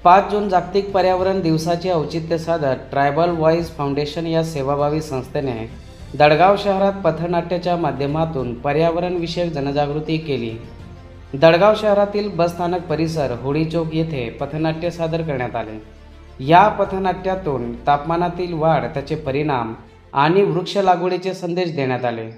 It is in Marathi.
5 जून जागतिक पर्यावरण दिवसाचे औचित्य साधत ट्रायबल व्हॉइस फाउंडेशन या सेवाभावी संस्थेने दडगाव शहरात पथनाट्याच्या माध्यमातून पर्यावरणविषयक जनजागृती केली। दडगाव शहरातील बसस्थानक परिसर होळी चौक येथे पथनाट्य सादर करण्यात आले। या पथनाट्यातून तापमानातील वाढ, त्याचे परिणाम आणि वृक्ष लागवडीचे संदेश देण्यात आले।